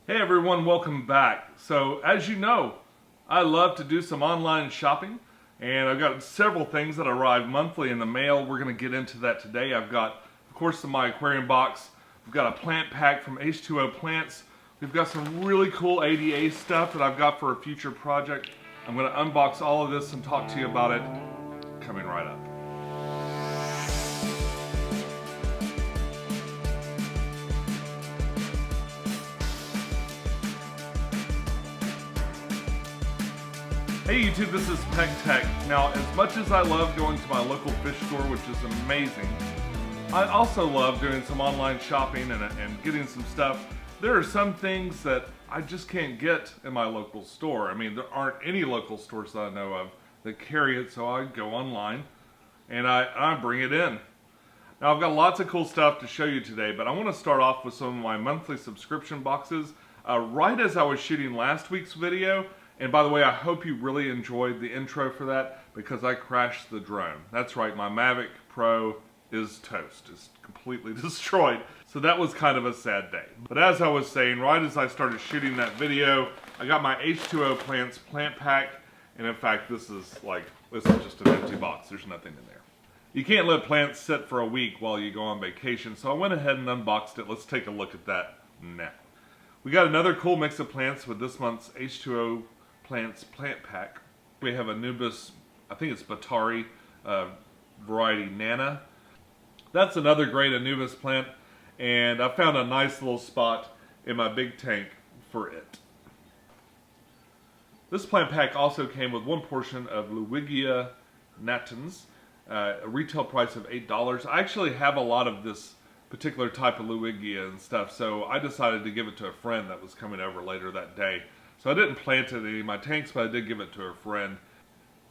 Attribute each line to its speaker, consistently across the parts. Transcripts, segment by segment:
Speaker 1: Hey everyone, welcome back. So as you know, I love to do some online shopping, and I've got several things that arrive monthly in the mail. We're going to get into that today. I've got, of course, my aquarium box. We've got a plant pack from H2O Plants. We've got some really cool ADA stuff that I've got for a future project. I'm going to unbox all of this and talk to you about it coming right up. Hey YouTube, this is Pecktec. Now, as much as I love going to my local fish store, which is amazing, I also love doing some online shopping and getting some stuff. There are some things that I just can't get in my local store. I mean, there aren't any local stores that I know of that carry it, so I go online and I bring it in. Now, I've got lots of cool stuff to show you today, but I want to start off with some of my monthly subscription boxes. Right as I was shooting last week's video, and by the way, I hope you really enjoyed the intro for that because I crashed the drone. That's right, my Mavic Pro is toast. It's completely destroyed. So that was kind of a sad day. But as I was saying, right as I started shooting that video, I got my H2O Plants plant pack. And in fact, this is just an empty box. There's nothing in there. You can't let plants sit for a week while you go on vacation. So I went ahead and unboxed it. Let's take a look at that now. We got another cool mix of plants with this month's H2O Plants plant pack. We have a Nubus, I think it's Batari variety Nana. That's another great Anubis plant, and I found a nice little spot in my big tank for it. This plant pack also came with one portion of Luigia natans, a retail price of $8. I actually have a lot of this particular type of Luigia and stuff, so I decided to give it to a friend that was coming over later that day. So I didn't plant it in any of my tanks, but I did give it to a friend.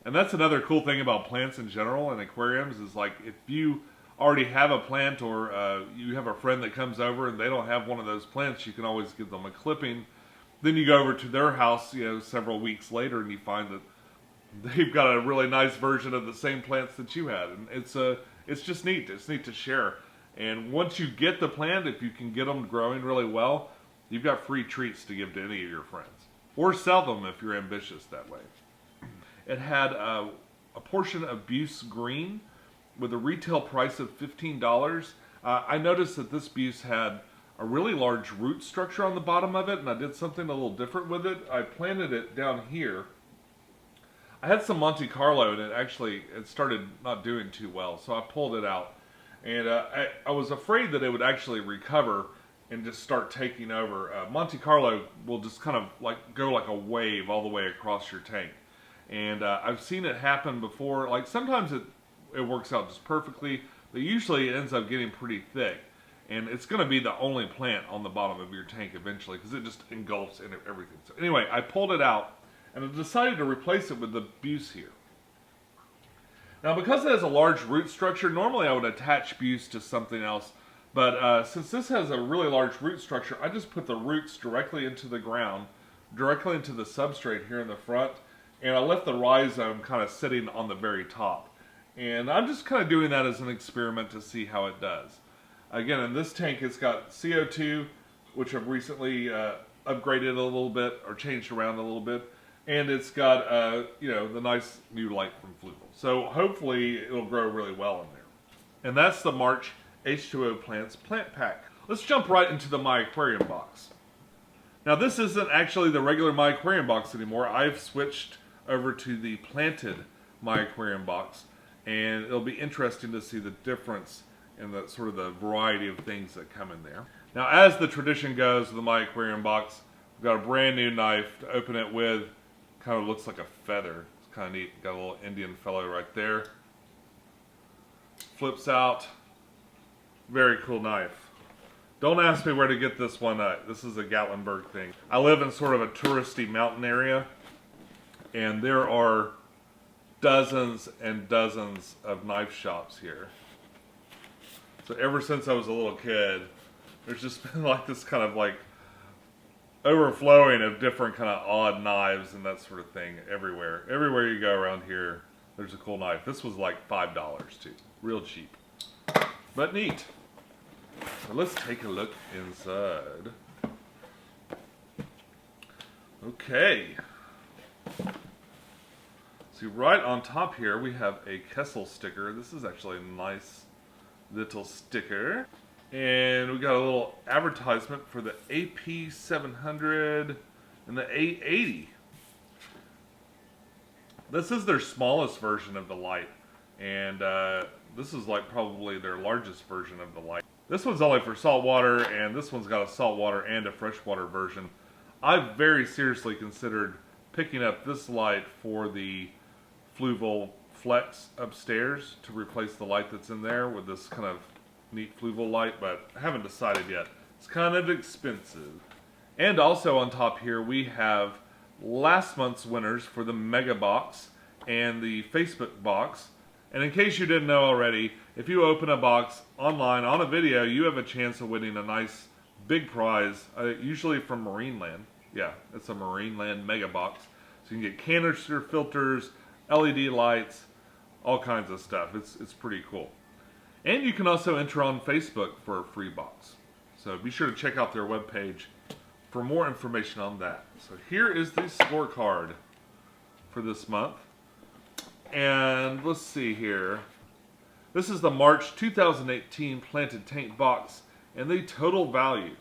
Speaker 1: And that's another cool thing about plants in general and aquariums is like if you already have a plant or you have a friend that comes over and they don't have one of those plants, you can always give them a clipping. Then you go over to their house, several weeks later and you find that they've got a really nice version of the same plants that you had. And it's just neat. It's neat to share. And once you get the plant, if you can get them growing really well, you've got free treats to give to any of your friends. Or sell them if you're ambitious that way. It had a portion of Buse Green with a retail price of $15. I noticed that this Buse had a really large root structure on the bottom of it, and I did something a little different with it. I planted it down here. I had some Monte Carlo, and it started not doing too well, so I pulled it out. And I was afraid that it would actually recover and just start taking over. Monte Carlo will just kind of go like a wave all the way across your tank. And I've seen it happen before. Like sometimes it works out just perfectly, but usually it ends up getting pretty thick. And it's going to be the only plant on the bottom of your tank eventually because it just engulfs in everything. So anyway, I pulled it out and I decided to replace it with the Buse here. Now because it has a large root structure, normally I would attach Buse to something else. But since this has a really large root structure, I just put the roots directly into the ground, directly into the substrate here in the front, and I left the rhizome kind of sitting on the very top. And I'm just kind of doing that as an experiment to see how it does. Again, in this tank it's got CO2, which I've recently upgraded a little bit, or changed around a little bit, and it's got the nice new light from Fluval. So hopefully it'll grow really well in there. And that's the March H2O Plants plant pack. Let's jump right into the My Aquarium box. Now this isn't actually the regular My Aquarium box anymore. I've switched over to the planted My Aquarium box, and it'll be interesting to see the difference in the sort of the variety of things that come in there. Now as the tradition goes with the My Aquarium box, we've got a brand new knife to open it with. Kind of looks like a feather. It's kind of neat. Got a little Indian fellow right there. Flips out. Very cool knife. Don't ask me where to get this one. This is a Gatlinburg thing. I live in sort of a touristy mountain area, and there are dozens and dozens of knife shops here. So ever since I was a little kid, there's just been this kind of overflowing of different kind of odd knives and that sort of thing everywhere. Everywhere you go around here, there's a cool knife. This was like $5 too. Real cheap. But neat. So let's take a look inside. Okay. See, right on top here we have a Kessel sticker. This is actually a nice little sticker. And we got a little advertisement for the AP700 and the A80. This is their smallest version of the light. And this is like probably their largest version of the light. This one's only for saltwater, and this one's got a saltwater and a freshwater version. I've very seriously considered picking up this light for the Fluval Flex upstairs to replace the light that's in there with this kind of neat Fluval light, but I haven't decided yet. It's kind of expensive. And also on top here we have last month's winners for the Mega Box and the Facebook box. And in case you didn't know already, if you open a box online on a video, you have a chance of winning a nice big prize, usually from Marineland. Yeah, it's a Marineland Mega Box. So you can get canister filters, LED lights, all kinds of stuff. It's pretty cool. And you can also enter on Facebook for a free box. So be sure to check out their webpage for more information on that. So here is the scorecard for this month. And let's see here. This is the March 2018 Planted Tank box, and the total value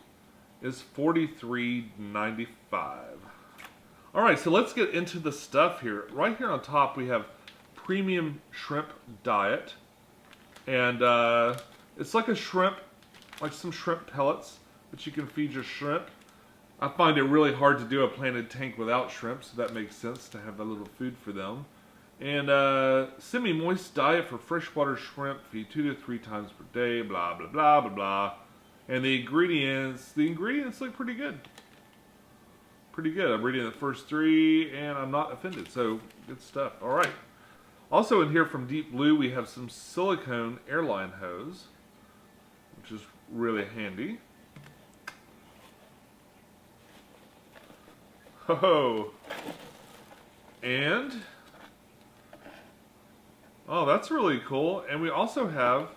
Speaker 1: is $43.95. Alright, so let's get into the stuff here. Right here on top we have Premium Shrimp Diet. And it's like a shrimp, like some shrimp pellets that you can feed your shrimp. I find it really hard to do a planted tank without shrimp, so that makes sense to have a little food for them. And semi-moist diet for freshwater shrimp, feed 2 to 3 times per day, blah, blah, blah, blah, blah. And the ingredients look pretty good. Pretty good. I'm reading the first 3, and I'm not offended, so good stuff. All right. Also in here from Deep Blue, we have some silicone airline hose, which is really handy. Ho-ho! And oh, that's really cool. And we also have,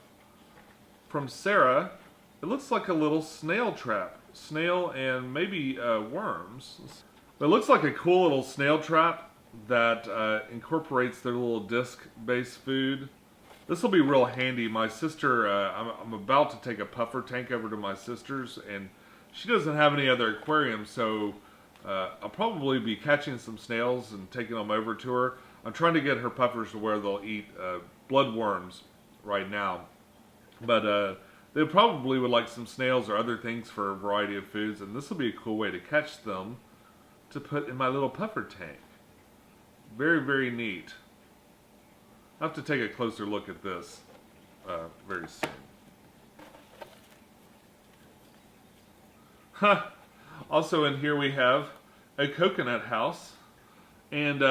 Speaker 1: from Sarah, it looks like a little snail trap. Snail and maybe worms. But it looks like a cool little snail trap that incorporates their little disc-based food. This will be real handy. My sister, I'm about to take a puffer tank over to my sister's, and she doesn't have any other aquariums, so I'll probably be catching some snails and taking them over to her. I'm trying to get her puffers to where they'll eat bloodworms right now. But they probably would like some snails or other things for a variety of foods, and this will be a cool way to catch them to put in my little puffer tank. Very, very neat. I'll have to take a closer look at this very soon. Also in here we have a coconut house, and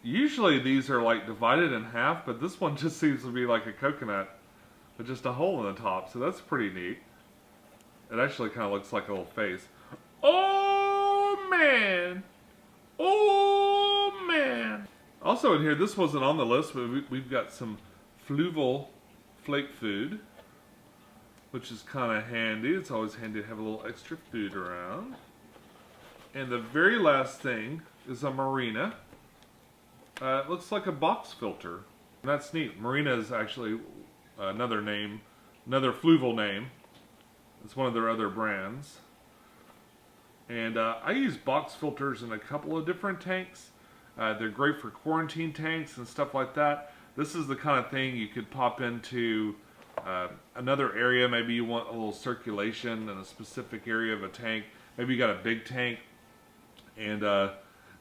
Speaker 1: usually these are like divided in half, but this one just seems to be like a coconut with just a hole in the top, so that's pretty neat. It actually kind of looks like a little face. Oh man! Oh man! Also in here, this wasn't on the list, but we've got some Fluval flake food, which is kind of handy. It's always handy to have a little extra food around. And the very last thing is a Marina. It looks like a box filter. And that's neat. Marina is actually another name, another Fluval name. It's one of their other brands. And I use box filters in a couple of different tanks. They're great for quarantine tanks and stuff like that. This is the kind of thing you could pop into another area. Maybe you want a little circulation in a specific area of a tank. Maybe you got a big tank. And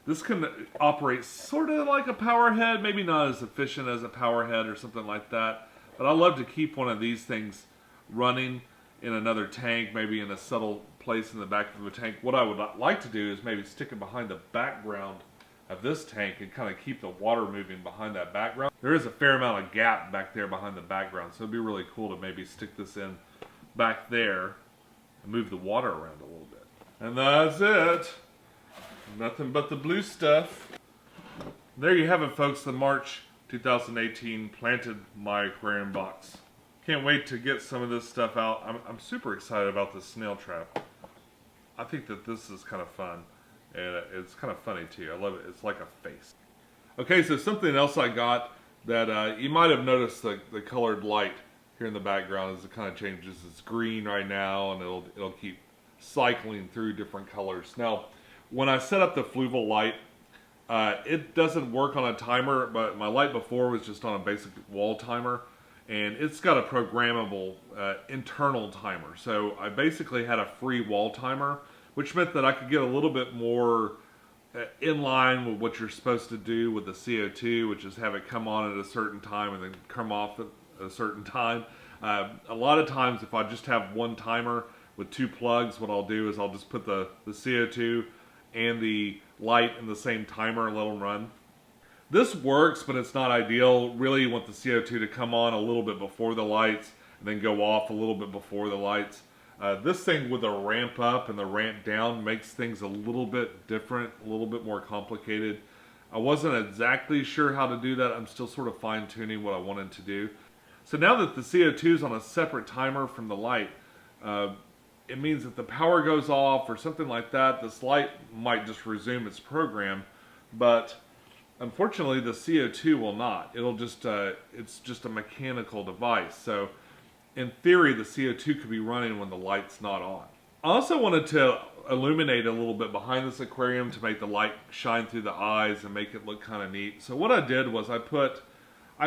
Speaker 1: this can operate sort of like a power head, maybe not as efficient as a power head or something like that. But I love to keep one of these things running in another tank, maybe in a subtle place in the back of a tank. What I would like to do is maybe stick it behind the background of this tank and kind of keep the water moving behind that background. There is a fair amount of gap back there behind the background, so it'd be really cool to maybe stick this in back there and move the water around a little bit. And that's it. Nothing but the blue stuff. There you have it, folks, the March 2018 Planted My Aquarium box. Can't wait to get some of this stuff out. I'm super excited about this snail trap. I think that this is kind of fun. and it's kind of funny too. I love it. It's like a face. Okay, so something else I got that you might have noticed the colored light here in the background as it kind of changes. It's green right now, and it'll keep cycling through different colors. Now, when I set up the fluval light, it doesn't work on a timer, but my light before was just on a basic wall timer, and it's got a programmable internal timer. So I basically had a free wall timer, which meant that I could get a little bit more in line with what you're supposed to do with the CO2, which is have it come on at a certain time and then come off at a certain time. A lot of times if I just have one timer with two plugs, what I'll do is I'll just put the CO2 and the light in the same timer and let them run. This works, but it's not ideal. Really, you want the CO2 to come on a little bit before the lights and then go off a little bit before the lights. This thing with the ramp up and the ramp down makes things a little bit different, a little bit more complicated. I wasn't exactly sure how to do that. I'm still sort of fine-tuning what I wanted to do. So now that the CO2 is on a separate timer from the light, it means that the power goes off or something like that, this light might just resume its program, but unfortunately the CO2 will not. It'll just, it's just a mechanical device. So in theory, the CO2 could be running when the light's not on. I also wanted to illuminate a little bit behind this aquarium to make the light shine through the eyes and make it look kind of neat. So what I did was I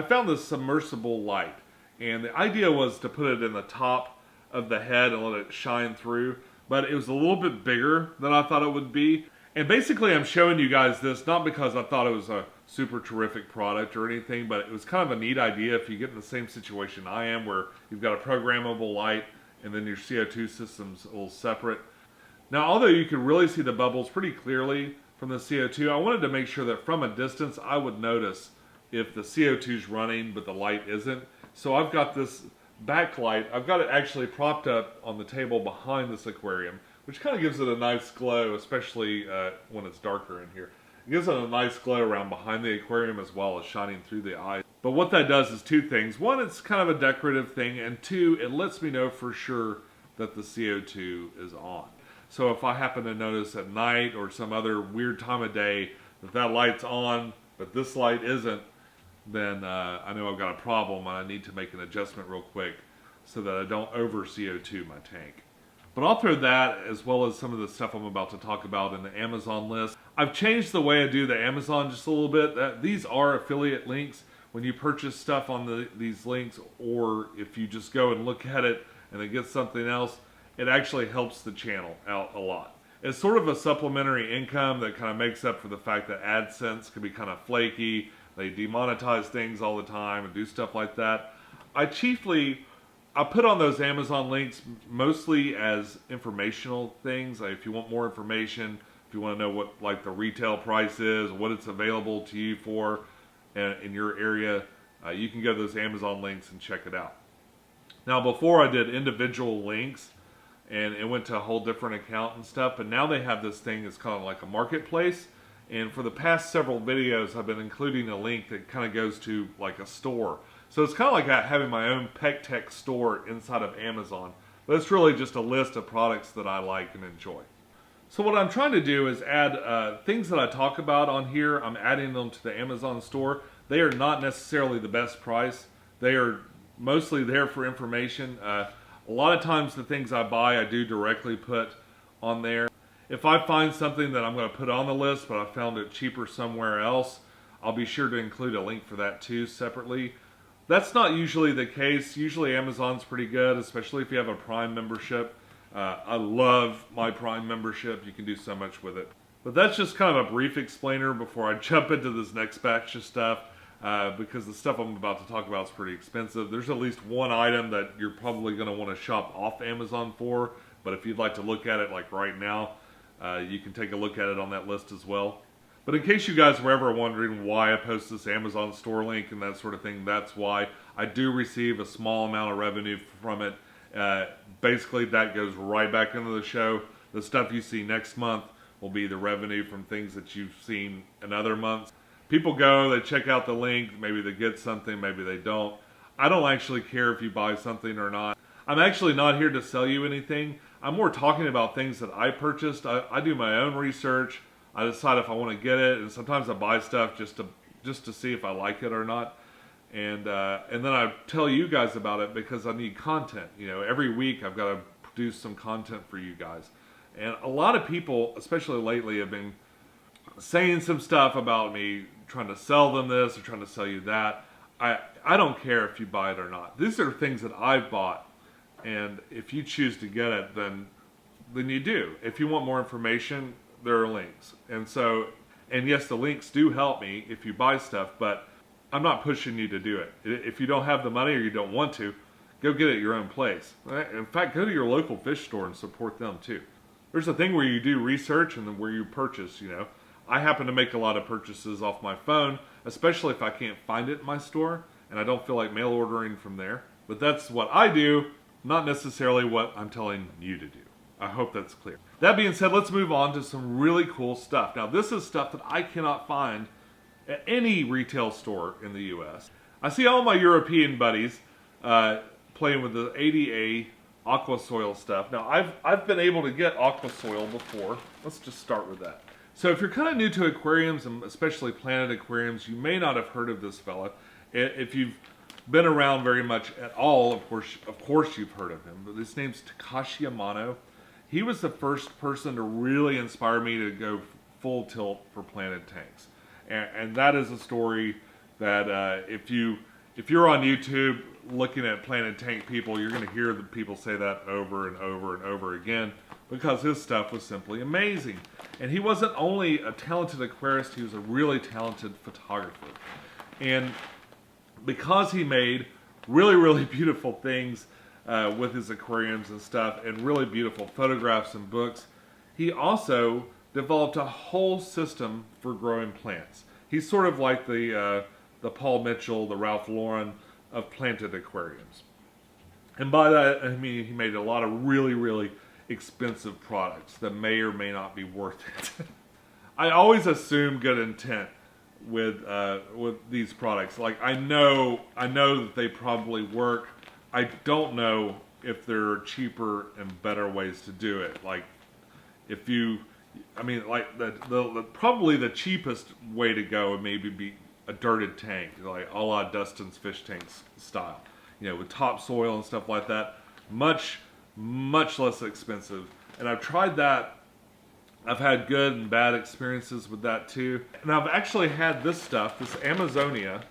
Speaker 1: found this submersible light, and the idea was to put it in the top of the head and let it shine through, but it was a little bit bigger than I thought it would be. And basically I'm showing you guys this not because I thought it was a super terrific product or anything, but it was kind of a neat idea if you get in the same situation I am, where you've got a programmable light and then your CO2 system's a little separate. Now, although you can really see the bubbles pretty clearly from the CO2, I wanted to make sure that from a distance I would notice if the CO2 is running but the light isn't. So I've got this backlight. I've got it actually propped up on the table behind this aquarium, which kind of gives it a nice glow, especially when it's darker in here. It gives it a nice glow around behind the aquarium as well as shining through the eyes. But what that does is two things. One, it's kind of a decorative thing, and two, it lets me know for sure that the CO2 is on. So if I happen to notice at night or some other weird time of day that light's on, but this light isn't, then I know I've got a problem and I need to make an adjustment real quick so that I don't over CO2 my tank. But I'll throw that as well as some of the stuff I'm about to talk about in the Amazon list. I've changed the way I do the Amazon just a little bit. These are affiliate links. When you purchase stuff on these links, or if you just go and look at it and then get something else, it actually helps the channel out a lot. It's sort of a supplementary income that kind of makes up for the fact that AdSense can be kind of flaky. They demonetize things all the time and do stuff like that. I put on those Amazon links mostly as informational things. Like if you want more information, if you want to know what like the retail price is, what it's available to you for in your area, you can go to those Amazon links and check it out. Now before I did individual links and it went to a whole different account and stuff, but now they have this thing that's kind of like a marketplace. And for the past several videos, I've been including a link that kind of goes to like a store. So it's kind of like having my own Pecktec store inside of Amazon. But it's really just a list of products that I like and enjoy. So what I'm trying to do is add things that I talk about on here. I'm adding them to the Amazon store. They are not necessarily the best price. They are mostly there for information. A lot of times the things I buy, I do directly put on there. If I find something that I'm going to put on the list, but I found it cheaper somewhere else, I'll be sure to include a link for that too separately. That's not usually the case. Usually Amazon's pretty good, especially if you have a Prime membership. I love my Prime membership. You can do so much with it. But that's just kind of a brief explainer before I jump into this next batch of stuff, because the stuff I'm about to talk about is pretty expensive. There's at least one item that you're probably going to want to shop off Amazon for, but if you'd like to look at it like right now, you can take a look at it on that list as well. But in case you guys were ever wondering why I post this Amazon store link and that sort of thing, that's why. I do receive a small amount of revenue from it. Basically, that goes right back into the show. The stuff you see next month will be the revenue from things that you've seen in other months. People go, they check out the link, maybe they get something, maybe they don't. I don't actually care if you buy something or not. I'm actually not here to sell you anything. I'm more talking about things that I purchased. I do my own research. I decide if I want to get it, and sometimes I buy stuff just to see if I like it or not. And then I tell you guys about it because I need content. You know, every week I've got to produce some content for you guys. And a lot of people, especially lately, have been saying some stuff about me trying to sell them this or trying to sell you that. I don't care if you buy it or not. These are things that I've bought, and if you choose to get it, then you do. If you want more information, there are links. And yes, the links do help me if you buy stuff, but I'm not pushing you to do it. If you don't have the money or you don't want to, go get it at your own place. In fact, go to your local fish store and support them too. There's a thing where you do research and then where you purchase, you know. I happen to make a lot of purchases off my phone, especially if I can't find it in my store and I don't feel like mail ordering from there. But that's what I do, not necessarily what I'm telling you to do. I hope that's clear. That being said, let's move on to some really cool stuff. Now, this is stuff that I cannot find at any retail store in the U.S. I see all my European buddies playing with the ADA aqua soil stuff. Now, I've been able to get aqua soil before. Let's just start with that. So if you're kind of new to aquariums, and especially planted aquariums, you may not have heard of this fella. If you've been around very much at all, of course you've heard of him. But his name's Takashi Amano. He was the first person to really inspire me to go full tilt for planted tanks. And that is a story that if you're on YouTube looking at planted tank people, you're going to hear the people say that over and over and over again because his stuff was simply amazing. And he wasn't only a talented aquarist, he was a really talented photographer. And because he made really, really beautiful things with his aquariums and stuff, and really beautiful photographs and books, he also developed a whole system for growing plants. He's sort of like the Paul Mitchell, the Ralph Lauren of planted aquariums. And by that, I mean he made a lot of really, really expensive products that may or may not be worth it. I always assume good intent with these products. Like I know that they probably work. I don't know if there are cheaper and better ways to do it. Like if you, I mean, like the probably the cheapest way to go would maybe be a dirted tank, like a la Dustin's fish tanks style, you know, with topsoil and stuff like that. Much less expensive. And I've tried that. I've had good and bad experiences with that too. And I've actually had this stuff, this Amazonia.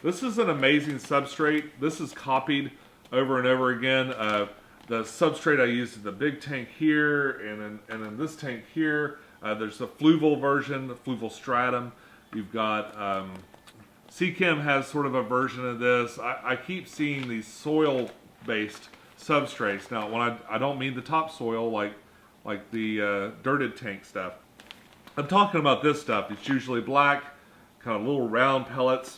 Speaker 1: This is an amazing substrate. This is copied over and over again. The substrate I used in the big tank here and in this tank here. There's the fluval version, the fluval stratum. You've got Seachem has sort of a version of this. I keep seeing these soil-based substrates. Now, when I don't mean the topsoil like the dirted tank stuff. I'm talking about this stuff. It's usually black, kind of little round pellets.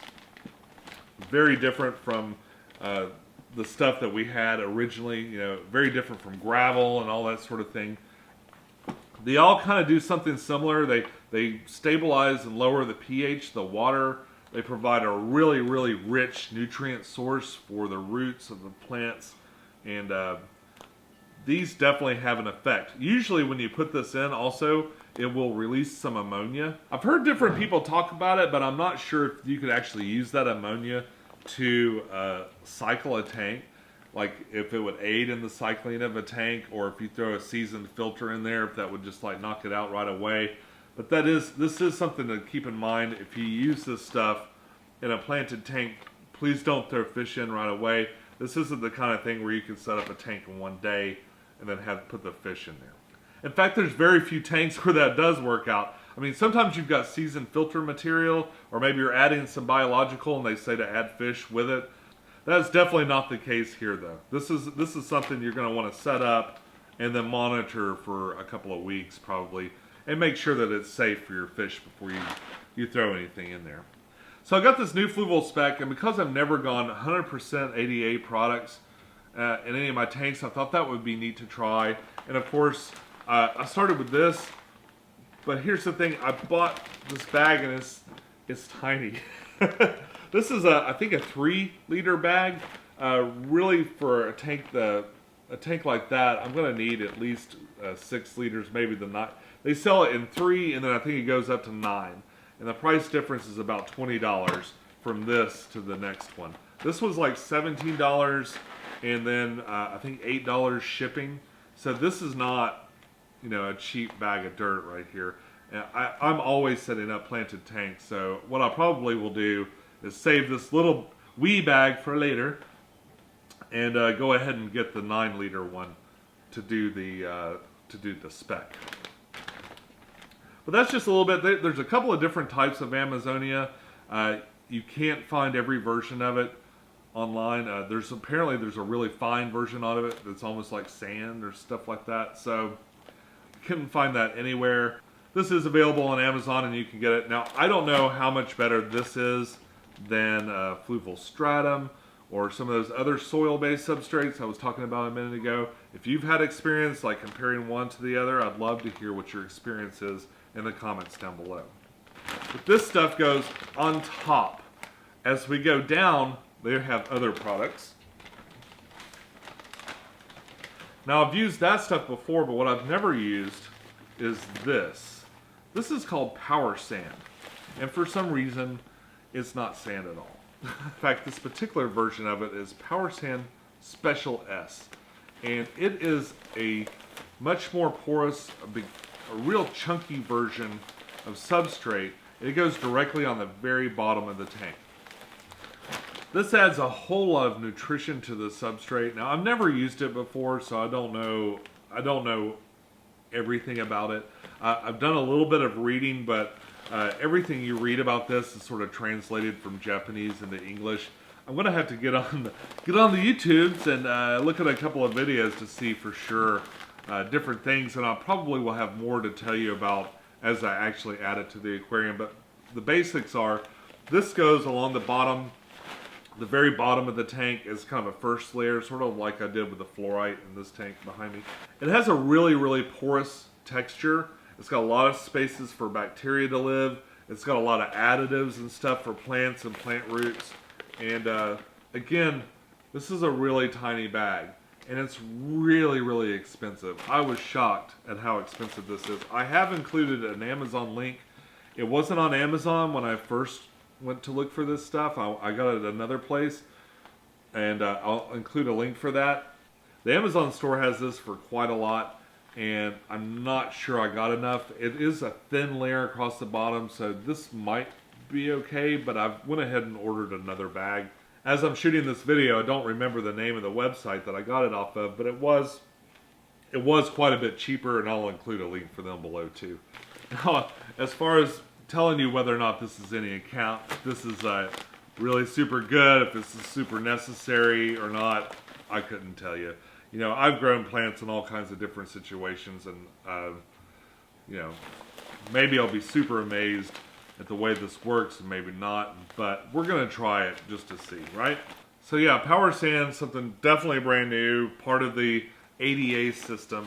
Speaker 1: Very different from the stuff that we had originally. You know, very different from gravel and all that sort of thing. They all kind of do something similar. They stabilize and lower the pH, the water. They provide a really, really rich nutrient source for the roots of the plants. And these definitely have an effect. Usually when you put this in also, it will release some ammonia. I've heard different people talk about it, but I'm not sure if you could actually use that ammonia to cycle a tank. Like if it would aid in the cycling of a tank, or if you throw a seasoned filter in there, if that would just like knock it out right away. But this is something to keep in mind. If you use this stuff in a planted tank, please don't throw fish in right away. This isn't the kind of thing where you can set up a tank in one day and then put the fish in there. In fact, there's very few tanks where that does work out. I mean, sometimes you've got seasoned filter material, or maybe you're adding some biological and they say to add fish with it. That's definitely not the case here, though. This is something you're going to want to set up and then monitor for a couple of weeks probably, and make sure that it's safe for your fish before you throw anything in there. So I got this new fluval spec, and because I've never gone 100% ADA products in any of my tanks, I thought that would be neat to try. And of course, I started with this, but here's the thing: I bought this bag and it's tiny. This is I think a 3-liter bag, really for a tank the a tank like that, I'm going to need at least 6 liters, maybe the 9. They sell it in 3, and then I think it goes up to 9. And the price difference is about $20 from this to the next one. This was like $17, and then I think $8 shipping. So this is not, you know, a cheap bag of dirt right here. And I'm always setting up planted tanks. So what I probably will do is save this little wee bag for later, and go ahead and get the 9-liter one to do the spec. But that's just a little bit. There's a couple of different types of Amazonia. You can't find every version of it online. There's a really fine version of it that's almost like sand or stuff like that. So couldn't find that anywhere. This is available on Amazon and you can get it. Now I don't know how much better this is than fluvial stratum or some of those other soil-based substrates I was talking about a minute ago. If you've had experience like comparing one to the other, I'd love to hear what your experience is in the comments down below. But this stuff goes on top. As we go down, they have other products. Now I've used that stuff before, but what I've never used is this. This is called power sand. And for some reason, it's not sand at all. In fact, this particular version of it is Power Sand Special S. And it is a much more porous, a real chunky version of substrate. It goes directly on the very bottom of the tank. This adds a whole lot of nutrition to the substrate. Now, I've never used it before, so I don't know everything about it. I've done a little bit of reading, but everything you read about this is sort of translated from Japanese into English. I'm gonna have to get on the YouTubes and look at a couple of videos to see for sure different things, and I probably will have more to tell you about as I actually add it to the aquarium. But the basics are, this goes along the bottom. The very bottom of the tank is kind of a first layer, sort of like I did with the fluorite in this tank behind me. It has a really, really porous texture. It's got a lot of spaces for bacteria to live. It's got a lot of additives and stuff for plants and plant roots. And again, this is a really tiny bag. And it's really, really expensive. I was shocked at how expensive this is. I have included an Amazon link. It wasn't on Amazon when I first went to look for this stuff. I got it at another place, and I'll include a link for that. The Amazon store has this for quite a lot, and I'm not sure I got enough. It is a thin layer across the bottom, so this might be okay, but I went ahead and ordered another bag. As I'm shooting this video, I don't remember the name of the website that I got it off of, but it was quite a bit cheaper, and I'll include a link for them below too. Now, as far as telling you whether or not this is any account, if this is really super good, if this is super necessary or not, I couldn't tell you. You know, I've grown plants in all kinds of different situations, and you know, maybe I'll be super amazed at the way this works, and maybe not, but we're gonna try it just to see, right? So yeah, Power Sand, something definitely brand new, part of the ADA system,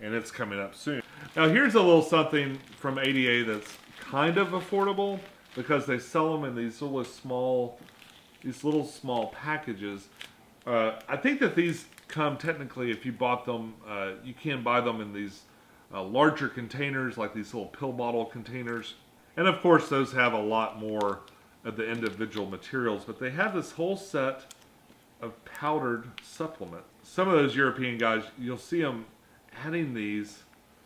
Speaker 1: and it's coming up soon. Now here's a little something from ADA that's kind of affordable, because they sell them in these little small packages. I think that these come technically, if you bought them, you can buy them in these larger containers, like these little pill bottle containers. And of course those have a lot more of the individual materials, but they have this whole set of powdered supplement. Some of those European guys, you'll see them adding these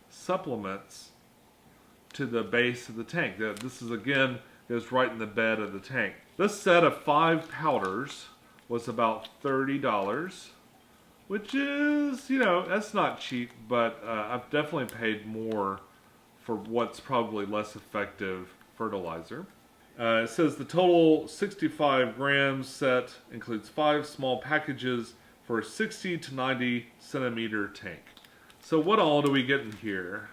Speaker 1: supplements to the base of the tank. This is, again, goes right in the bed of the tank. This set of 5 powders was about $30, which is, you know, that's not cheap, but I've definitely paid more for what's probably less effective fertilizer. It says the total 65 grams set includes 5 small packages for a 60 to 90 centimeter tank. So what all do we get in here?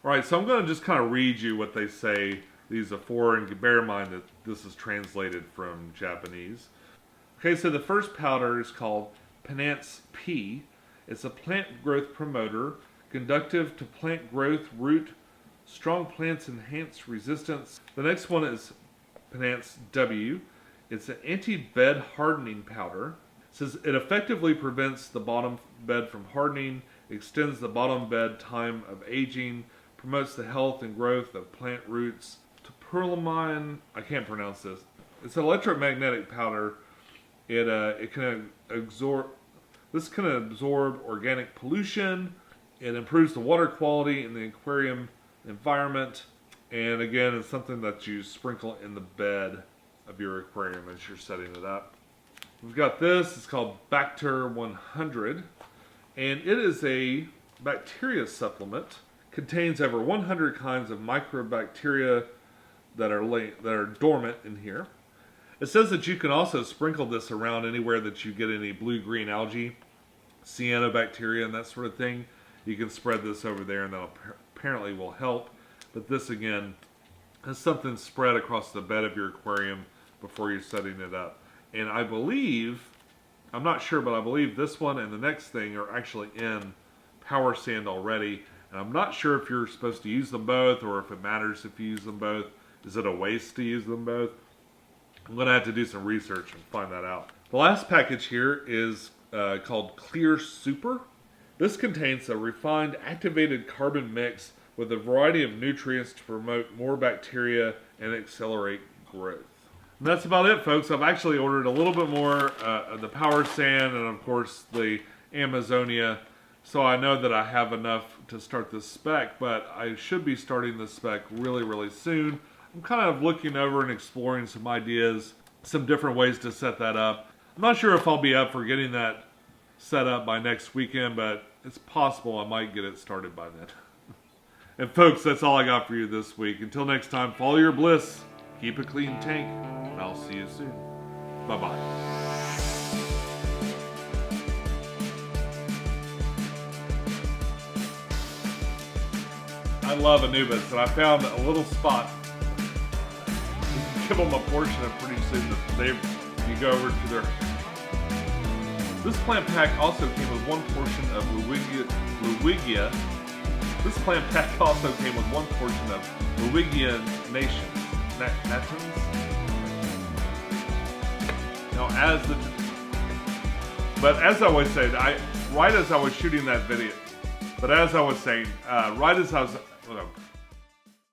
Speaker 1: Alright, so I'm going to just kind of read you what they say these are for, and bear in mind that this is translated from Japanese. Okay, so the first powder is called Pecktec P. It's a plant growth promoter, conductive to plant growth, root, strong plants enhance resistance. The next one is Pecktec W. It's an anti-bed hardening powder. says it effectively prevents the bottom bed from hardening, extends the bottom bed time of aging, promotes the health and growth of plant roots. Perlamine, I can't pronounce this. It's an electromagnetic powder. It can absorb. This can absorb organic pollution. It improves the water quality in the aquarium environment. And again, it's something that you sprinkle in the bed of your aquarium as you're setting it up. We've got this. It's called Bacter 100, and it is a bacteria supplement. Contains over 100 kinds of microbacteria that are dormant in here. It says that you can also sprinkle this around anywhere that you get any blue-green algae, cyanobacteria, and that sort of thing. You can spread this over there, and that apparently will help. But this, again, is something spread across the bed of your aquarium before you're setting it up. And I believe, I'm not sure, but I believe this one and the next thing are actually in Power Sand already. And I'm not sure if you're supposed to use them both or if it matters if you use them both. Is it a waste to use them both? I'm going to have to do some research and find that out. The last package here is called Clear Super. This contains a refined activated carbon mix with a variety of nutrients to promote more bacteria and accelerate growth. And that's about it, folks. I've actually ordered a little bit more of the Power Sand and, of course, the Amazonia. So I know that I have enough to start this spec, but I should be starting this spec really, really soon. I'm kind of looking over and exploring some ideas, some different ways to set that up. I'm not sure if I'll be up for getting that set up by next weekend, but it's possible I might get it started by then. And folks, that's all I got for you this week. Until next time, follow your bliss, keep a clean tank, and I'll see you soon. Bye-bye. I love Anubis, and I found a little spot. Give them a portion, and pretty soon you go over to their... This plant pack also came with one portion of Luigia. This plant pack also came with one portion of Luigia natans. Now, as I was saying, right as I was shooting that video, right as I was